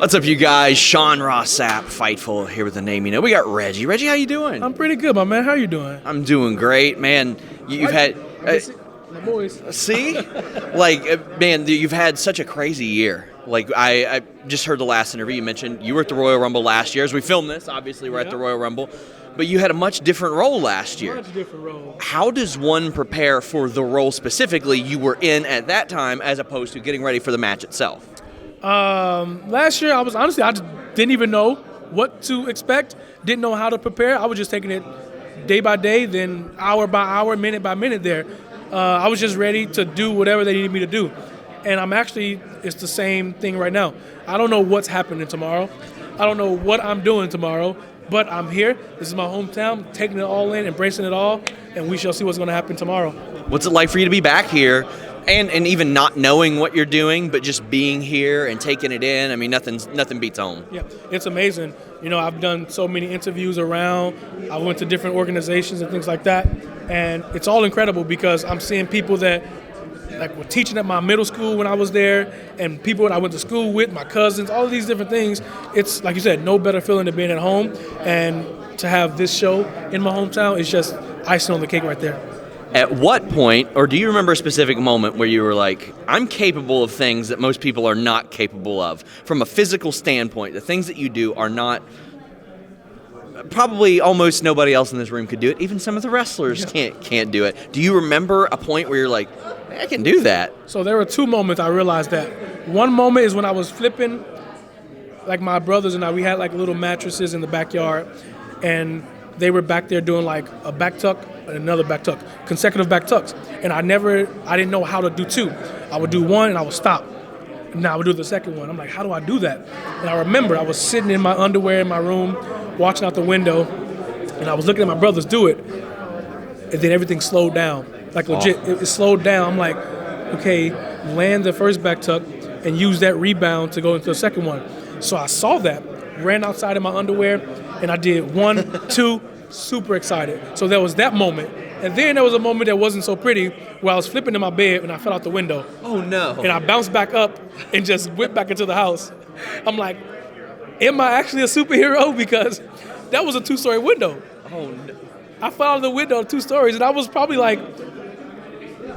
What's up, you guys? Sean Ross Sapp, Fightful, here with the name you know. We got Reggie. Reggie, how you doing? I'm pretty good, my man. How you doing? I'm doing great, man. You've had... my boys. See? Man, you've had such a crazy year. I just heard the last interview. You mentioned you were at the Royal Rumble last year. As we film this, obviously we're at the Royal Rumble. But you had a much different role last year. Much different role. How does one prepare for the role specifically you were in at that time as opposed to getting ready for the match itself? Last year, I just didn't even know what to expect. Didn't know how to prepare. I was just taking it day by day, then hour by hour, minute by minute there. I was just ready to do whatever they needed me to do. And it's the same thing right now. I don't know what's happening tomorrow. I don't know what I'm doing tomorrow, but I'm here. This is my hometown, taking it all in, embracing it all, and we shall see what's going to happen tomorrow. What's it like for you to be back here and even not knowing what you're doing, but just being here and taking it in? I mean, nothing beats home. Yeah, it's amazing. You know, I've done so many interviews around. I went to different organizations and things like that, and it's all incredible because I'm seeing people that were teaching at my middle school when I was there, and people that I went to school with, my cousins, all of these different things. It's, like you said, no better feeling than being at home, and to have this show in my hometown is just icing on the cake right there. At what point, or do you remember a specific moment where you were like, I'm capable of things that most people are not capable of? From a physical standpoint, the things that you do are not, probably almost nobody else in this room could do it. Even some of the wrestlers can't do it. Do you remember a point where you're like, I can do that? So there were two moments I realized that. One moment is when I was flipping, like my brothers and I, we had like little mattresses in the backyard, and they were back there doing like a back tuck and another back tuck, consecutive back tucks. And I didn't know how to do two. I would do one and I would stop. And now I would do the second one. I'm like, how do I do that? And I remember I was sitting in my underwear in my room, watching out the window, and I was looking at my brothers do it. And then everything slowed down. Like legit, it slowed down. I'm like, okay, land the first back tuck and use that rebound to go into the second one. So I saw that, ran outside in my underwear, and I did 1, 2, super excited. So there was that moment. And then there was a moment that wasn't so pretty where I was flipping in my bed and I fell out the window. Oh, no. And I bounced back up and just went back into the house. I'm like, am I actually a superhero? Because that was a 2-story window. Oh, no. I fell out of the window 2 stories, and I was probably like...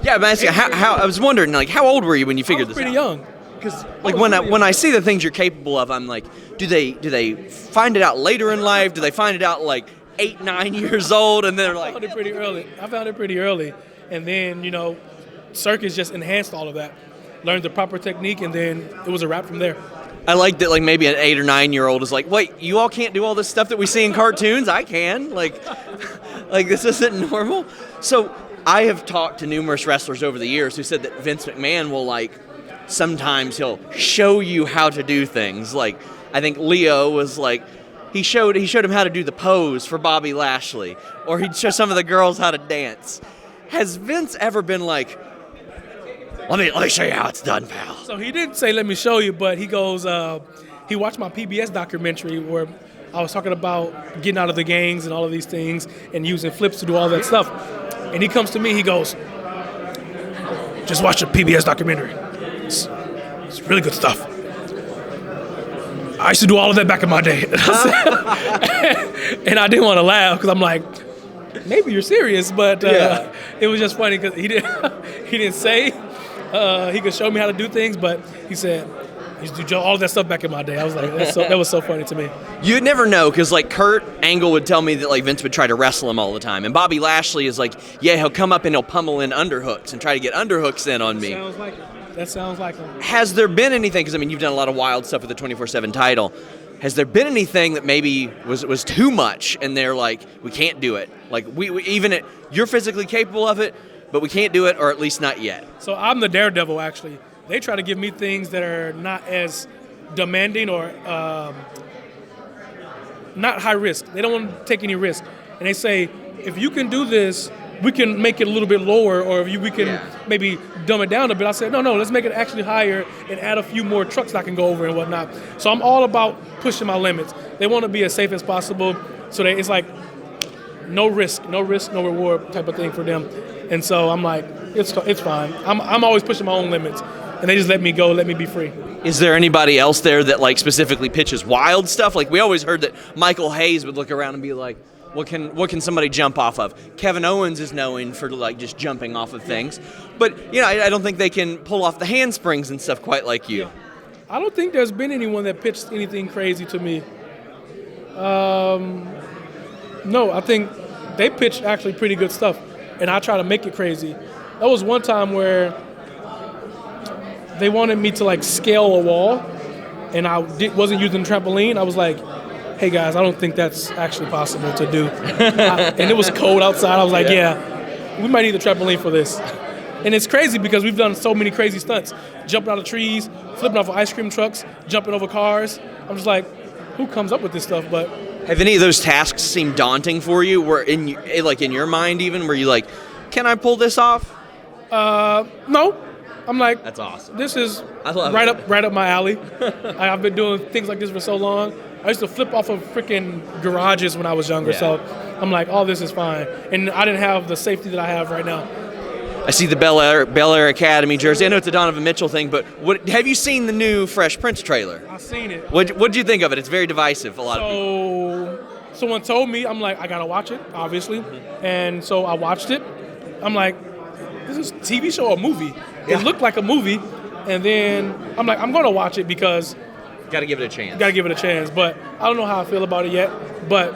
Yeah, I'm asking, how I was wondering, like, how old were you when you figured this out? I was pretty young. Because like when I see the things you're capable of, I'm like, do they find it out later in life? Do they find it out like 8, 9 years old, and they're like? I found it pretty early, and then circus just enhanced all of that. Learned the proper technique, and then it was a wrap from there. I like that, like maybe an 8 or 9 year old is like, wait, you all can't do all this stuff that we see in cartoons? I can. Like this isn't normal. So I have talked to numerous wrestlers over the years who said that Vince McMahon will sometimes he'll show you how to do things. Like, I think Leo was like, he showed him how to do the pose for Bobby Lashley, or he'd show some of the girls how to dance. Has Vince ever been like, let me show you how it's done, pal? So he didn't say, let me show you, but he goes, he watched my PBS documentary where I was talking about getting out of the gangs and all of these things and using flips to do all that stuff. And he comes to me, he goes, just watch the PBS documentary. It's really good stuff. I used to do all of that back in my day. And I didn't want to laugh because I'm like, maybe you're serious, but it was just funny because he didn't say he could show me how to do things, but he said, I used to do all of that stuff back in my day. I was like, that was so funny to me. You'd never know, because like Kurt Angle would tell me that like Vince would try to wrestle him all the time, and Bobby Lashley is like, yeah, he'll come up and he'll pummel in underhooks and try to get underhooks in on me. That sounds like him. Has there been anything, because I mean you've done a lot of wild stuff with the 24/7 title, has there been anything that maybe was too much and they're like, we can't do it? Like you're physically capable of it, but we can't do it, or at least not yet. So I'm the daredevil, actually. They try to give me things that are not as demanding or not high risk. They don't want to take any risk. And they say, if you can do this, we can make it a little bit lower, or we can maybe dumb it down a bit. I said, no, let's make it actually higher and add a few more trucks that I can go over and whatnot. So I'm all about pushing my limits. They want to be as safe as possible. So it's like no risk, no reward type of thing for them. And so I'm like, it's fine. I'm always pushing my own limits. and they just let me go, let me be free. Is there anybody else there that like specifically pitches wild stuff? Like we always heard that Michael Hayes would look around and be like, what can somebody jump off of? Kevin Owens is known for like just jumping off of things, but I don't think they can pull off the handsprings and stuff quite like you. I don't think there's been anyone that pitched anything crazy to me. No, I think they pitched actually pretty good stuff, and I try to make it crazy. That was one time where they wanted me to like scale a wall, and I wasn't using the trampoline. I was like, hey guys, I don't think that's actually possible to do. And it was cold outside. I was like, yeah, we might need a trampoline for this. And it's crazy because we've done so many crazy stunts. Jumping out of trees, flipping off of ice cream trucks, jumping over cars. I'm just like, who comes up with this stuff? But have any of those tasks seemed daunting for you? Were in your mind even, were you like, can I pull this off? No. I'm like, that's awesome. This is right up my alley. I've been doing things like this for so long. I used to flip off of freaking garages when I was younger, so I'm like, oh, this is fine. And I didn't have the safety that I have right now. I see the Bel-Air Academy jersey. I know it's a Donovan Mitchell thing, but have you seen the new Fresh Prince trailer? I've seen it. What'd you think of it? It's very divisive, a lot of people. Someone told me, I'm like, I gotta watch it, obviously. And so I watched it. I'm like, this is a TV show or a movie? It looked like a movie. And then I'm like, I'm gonna watch it because Got to give it a chance. But I don't know how I feel about it yet. But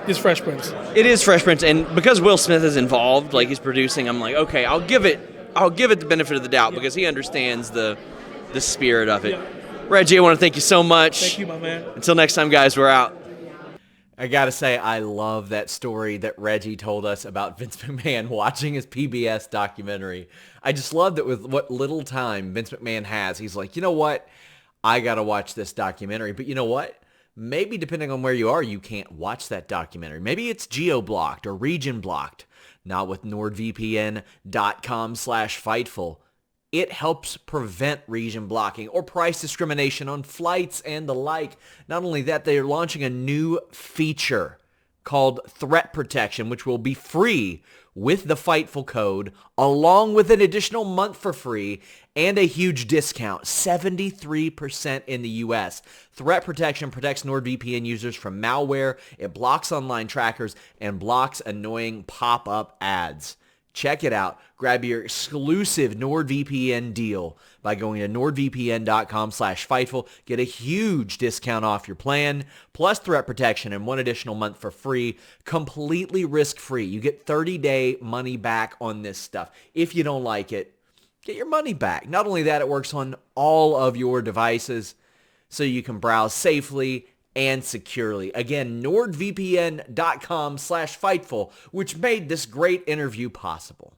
it's Fresh Prince. It is Fresh Prince, and because Will Smith is involved, like he's producing, I'm like, okay, I'll give it the benefit of the doubt because he understands the spirit of it. Yeah. Reggie, I want to thank you so much. Thank you, my man. Until next time, guys, we're out. I gotta say, I love that story that Reggie told us about Vince McMahon watching his PBS documentary. I just love that with what little time Vince McMahon has, he's like, you know what? I gotta watch this documentary. But you know what? Maybe depending on where you are, you can't watch that documentary. Maybe it's geo-blocked or region-blocked. Not with NordVPN.com/Fightful. It helps prevent region blocking or price discrimination on flights and the like. Not only that, they are launching a new feature called Threat Protection, which will be free with the Fightful code, along with an additional month for free and a huge discount, 73% in the US. Threat Protection protects NordVPN users from malware, it blocks online trackers, and blocks annoying pop-up ads. Check it out. Grab your exclusive NordVPN deal by going to NordVPN.com/Fightful. Get a huge discount off your plan, plus threat protection and one additional month for free, completely risk-free. You get 30-day money back on this stuff. If you don't like it, get your money back. Not only that, it works on all of your devices so you can browse safely and securely. Again, NordVPN.com/Fightful, which made this great interview possible.